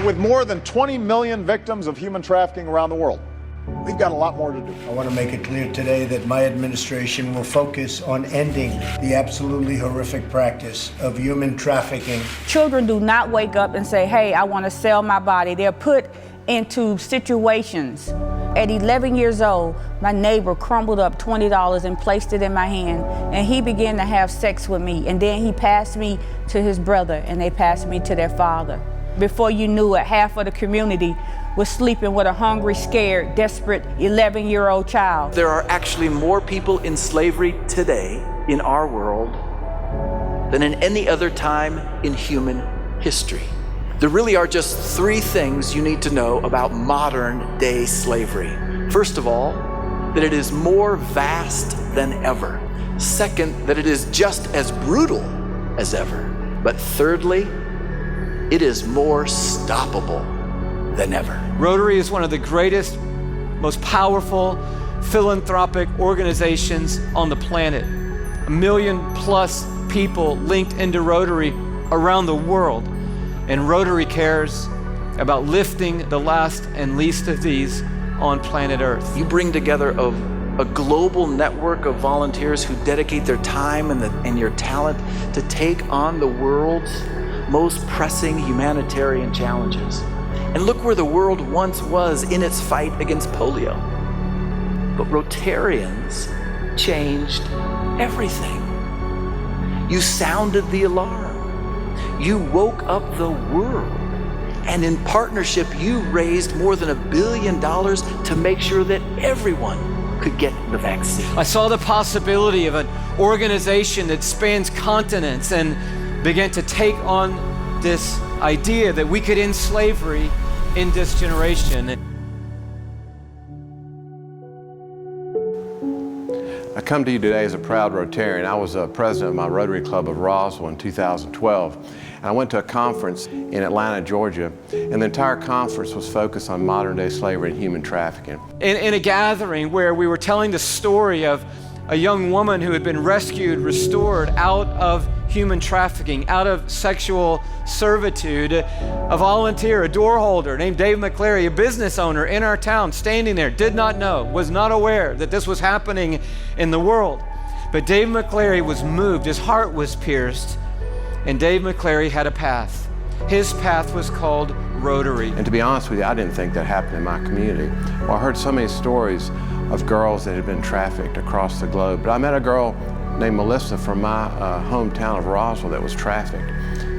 With more than 20 million victims of human trafficking around the world, we've got a lot more to do. I want to make it clear today that my administration will focus on ending the absolutely horrific practice of human trafficking. Children do not wake up and say, hey, I want to sell my body. They're put into situations. At 11 years old, my neighbor crumbled up $20 and placed it in my hand, and he began to have sex with me, and then he passed me to his brother, and they passed me to their father. Before you knew it, half of the community was sleeping with a hungry, scared, desperate 11-year-old child. There are actually more people in slavery today in our world than in any other time in human history. There really are just three things you need to know about modern day slavery. First of all, that it is more vast than ever. Second, that it is just as brutal as ever. But thirdly, it is more stoppable than ever. Rotary is one of the greatest, most powerful philanthropic organizations on the planet. 1 million plus people linked into Rotary around the world. And Rotary cares about lifting the last and least of these on planet Earth. You bring together a global network of volunteers who dedicate their time and your talent to take on the world's most pressing humanitarian challenges. And look where the world once was in its fight against polio. But Rotarians changed everything. You sounded the alarm. You woke up the world. And in partnership, you raised more than $1 billion to make sure that everyone could get the vaccine. I saw the possibility of an organization that spans continents and began to take on this idea that we could end slavery in this generation. I come to you today as a proud Rotarian. I was president of my Rotary Club of Roswell in 2012. And I went to a conference in Atlanta, Georgia, and the entire conference was focused on modern day slavery and human trafficking. In a gathering where we were telling the story of a young woman who had been rescued, restored out of human trafficking, out of sexual servitude, a volunteer, a door holder named Dave McClary, a business owner in our town, standing there, did not know, was not aware that this was happening in the world. But Dave McClary was moved, his heart was pierced, and Dave McClary had a path. His path was called Rotary. And to be honest with you, I didn't think that happened in my community. Well, I heard so many stories of girls that had been trafficked across the globe. But I met a girl named Melissa from my hometown of Roswell that was trafficked.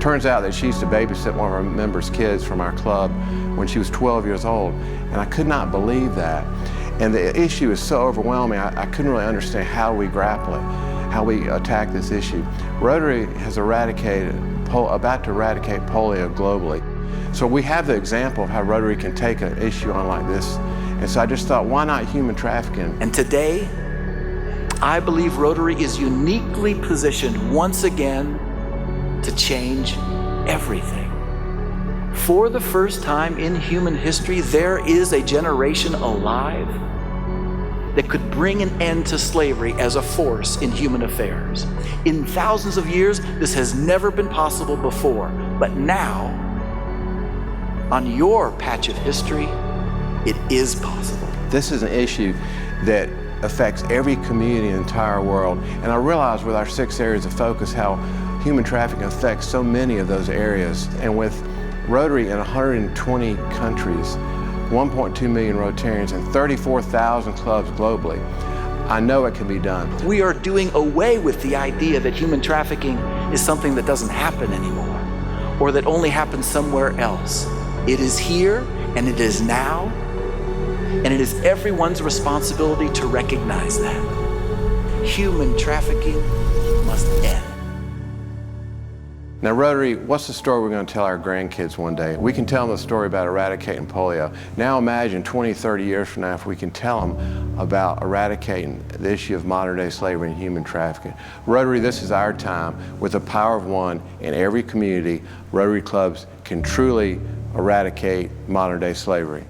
Turns out that she used to babysit one of our members' kids from our club when she was 12 years old. And I could not believe that. And the issue is so overwhelming, I couldn't really understand how we grapple it, how we attack this issue. Rotary has about to eradicate polio globally. So we have the example of how Rotary can take an issue on like this. And so I just thought, why not human trafficking? And today, I believe Rotary is uniquely positioned once again to change everything. For the first time in human history, there is a generation alive that could bring an end to slavery as a force in human affairs. In thousands of years, this has never been possible before, but now, on your patch of history, it is possible. This is an issue that affects every community in the entire world, and I realize with our 6 areas of focus how human trafficking affects so many of those areas. And with Rotary in 120 countries, 1.2 million Rotarians, and 34,000 clubs globally, I know it can be done. We are doing away with the idea that human trafficking is something that doesn't happen anymore, or that only happens somewhere else. It is here, and it is now, and it is everyone's responsibility to recognize that. Human trafficking must end. Now Rotary, what's the story we're going to tell our grandkids one day? We can tell them the story about eradicating polio. Now imagine 20, 30 years from now if we can tell them about eradicating the issue of modern day slavery and human trafficking. Rotary, this is our time. With the power of one in every community, Rotary clubs can truly eradicate modern day slavery.